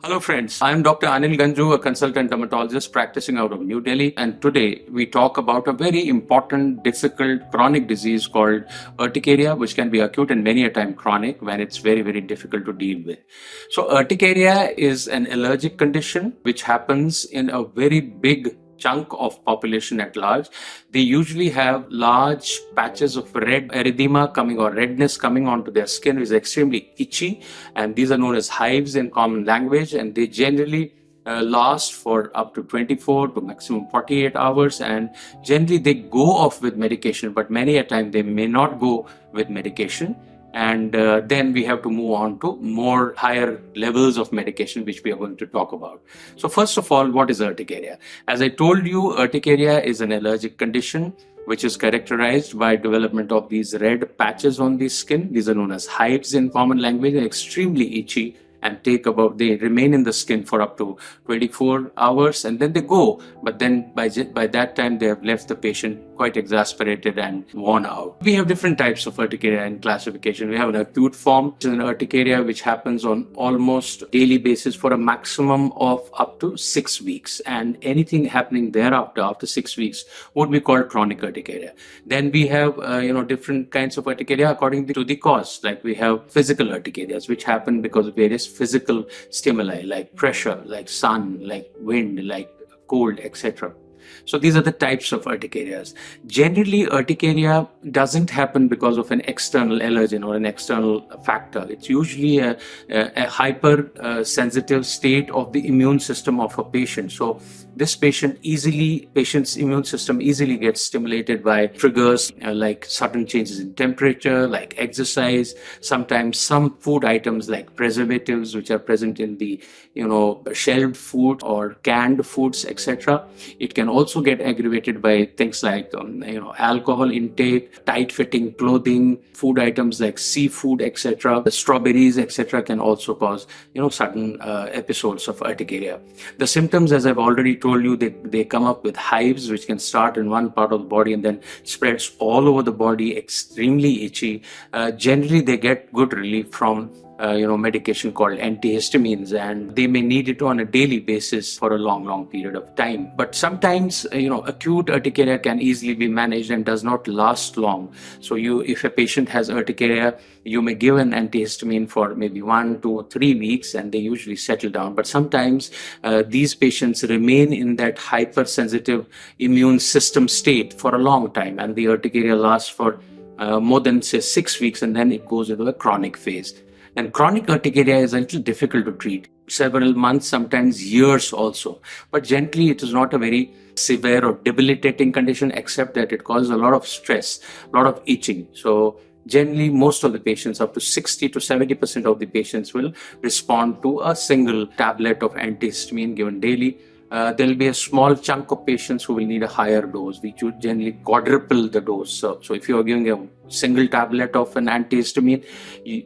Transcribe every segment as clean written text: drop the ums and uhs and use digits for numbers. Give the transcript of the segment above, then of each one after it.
Hello friends, I am Dr. Anil Ganjoo, a consultant dermatologist practicing out of New Delhi, and today we talk about a very important, difficult chronic disease called urticaria, which can be acute and many a time chronic when it's very, very difficult to deal with. So urticaria is an allergic condition which happens in a very big chunk of population at large. They usually have large patches of red erythema coming or redness coming onto their skin, which is extremely itchy, and these are known as hives in common language, and they generally last for up to 24 to maximum 48 hours, and generally they go off with medication, but many a time they may not go with medication, and then we have to move on to more higher levels of medication, which we are going to talk about. So first of all, what is urticaria? As I told you, urticaria is an allergic condition which is characterized by development of these red patches on the skin. These are known as hives in common language, and extremely itchy, and they remain in the skin for up to 24 hours and then they go. But then by that time, they have left the patient quite exasperated and worn out. We have different types of urticaria in classification. We have an acute form, which is an urticaria which happens on almost daily basis for a maximum of up to 6 weeks. And anything happening thereafter, after 6 weeks, would be called chronic urticaria. Then we have, different kinds of urticaria according to the cause. Like we have physical urticarias, which happen because of various physical stimuli like pressure, like sun, like wind, like cold, etc. So these are the types of urticarias. Generally, urticaria doesn't happen because of an external allergen or an external factor. It's usually a hyper-sensitive state of the immune system of a patient. So this patient's immune system easily gets stimulated by triggers like sudden changes in temperature, like exercise, sometimes some food items like preservatives, which are present in the, shelved food or canned foods, etc. It can also get aggravated by things like alcohol intake, tight-fitting clothing, food items like seafood, etc. The strawberries, etc. can also cause sudden episodes of urticaria. The symptoms, as I've already told you, they come up with hives, which can start in one part of the body and then spreads all over the body, extremely itchy. Generally, they get good relief from medication called antihistamines, and they may need it on a daily basis for a long period of time. But sometimes, acute urticaria can easily be managed and does not last long. So if a patient has urticaria, you may give an antihistamine for maybe 1 to 3 weeks and they usually settle down. But sometimes these patients remain in that hypersensitive immune system state for a long time, and the urticaria lasts for more than, say, 6 weeks, and then it goes into a chronic phase. And chronic urticaria is a little difficult to treat. Several months, sometimes years also. But generally, it is not a very severe or debilitating condition, except that it causes a lot of stress, a lot of itching. So generally, most of the patients, up to 60 to 70% of the patients will respond to a single tablet of antihistamine given daily. There will be a small chunk of patients who will need a higher dose. We should generally quadruple the dose. So if you are giving a single tablet of an antihistamine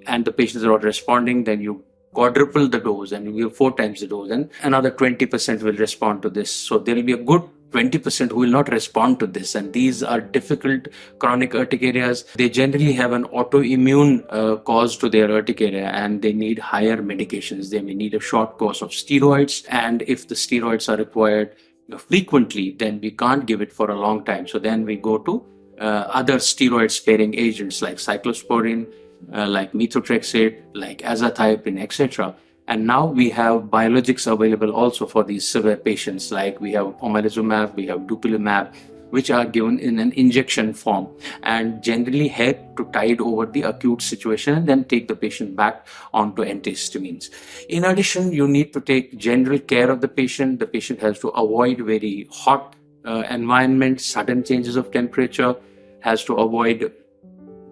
and the patients are not responding, then you quadruple the dose and you give 4 times the dose, and another 20% will respond to this. So there will be a good 20% who will not respond to this, and these are difficult chronic urticarias. They generally have an autoimmune cause to their urticaria, and they need higher medications. They may need a short course of steroids, and if the steroids are required frequently, then we can't give it for a long time. So then we go to other steroid-sparing agents like cyclosporine, like methotrexate, like azathioprine, etc. And now we have biologics available also for these severe patients, like we have omalizumab, we have dupilumab, which are given in an injection form and generally help to tide over the acute situation and then take the patient back onto antihistamines. In addition, you need to take general care of the patient. The patient has to avoid very hot environment, sudden changes of temperature, has to avoid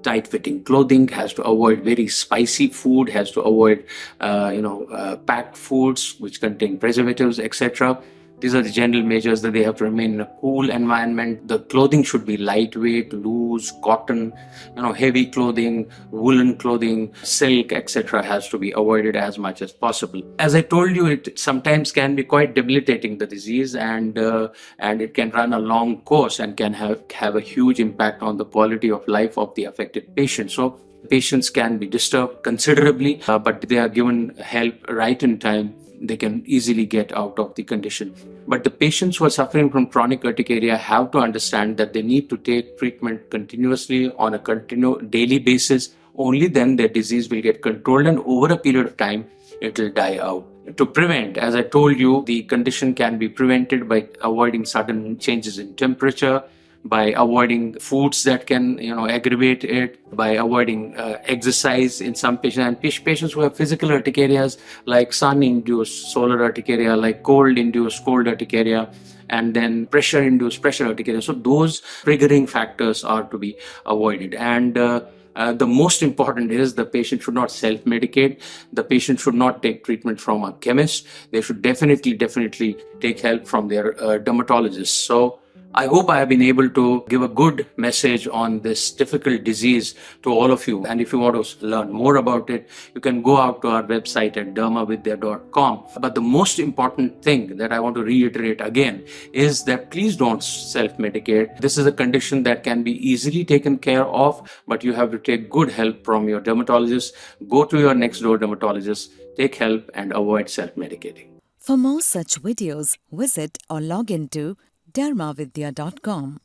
tight-fitting clothing, has to avoid very spicy food, has to avoid packed foods which contain preservatives, etc. These are the general measures, that they have to remain in a cool environment. The clothing should be lightweight, loose, cotton, heavy clothing, woolen clothing, silk, etc. has to be avoided as much as possible. As I told you, it sometimes can be quite debilitating, the disease, and it can run a long course and can have a huge impact on the quality of life of the affected patient. So patients can be disturbed considerably, but they are given help right in time. they can easily get out of the condition. But the patients who are suffering from chronic urticaria have to understand that they need to take treatment continuously on a daily basis. Only then their disease will get controlled, and over a period of time, it will die out. To prevent, as I told you, the condition can be prevented by avoiding sudden changes in temperature, by avoiding foods that can aggravate it, by avoiding exercise in some patients, and patients who have physical urticarias like sun induced solar urticaria, like cold induced cold urticaria, and then pressure induced pressure urticaria. So those triggering factors are to be avoided. And the most important is the patient should not self-medicate. The patient should not take treatment from a chemist. They should definitely take help from their dermatologist. So I hope I have been able to give a good message on this difficult disease to all of you. And if you want to learn more about it, you can go out to our website at dermavidya.com. But the most important thing that I want to reiterate again is that please don't self-medicate. This is a condition that can be easily taken care of, but you have to take good help from your dermatologist. Go to your next door dermatologist, take help, and avoid self-medicating. For more such videos, visit or log into dermavidya.com.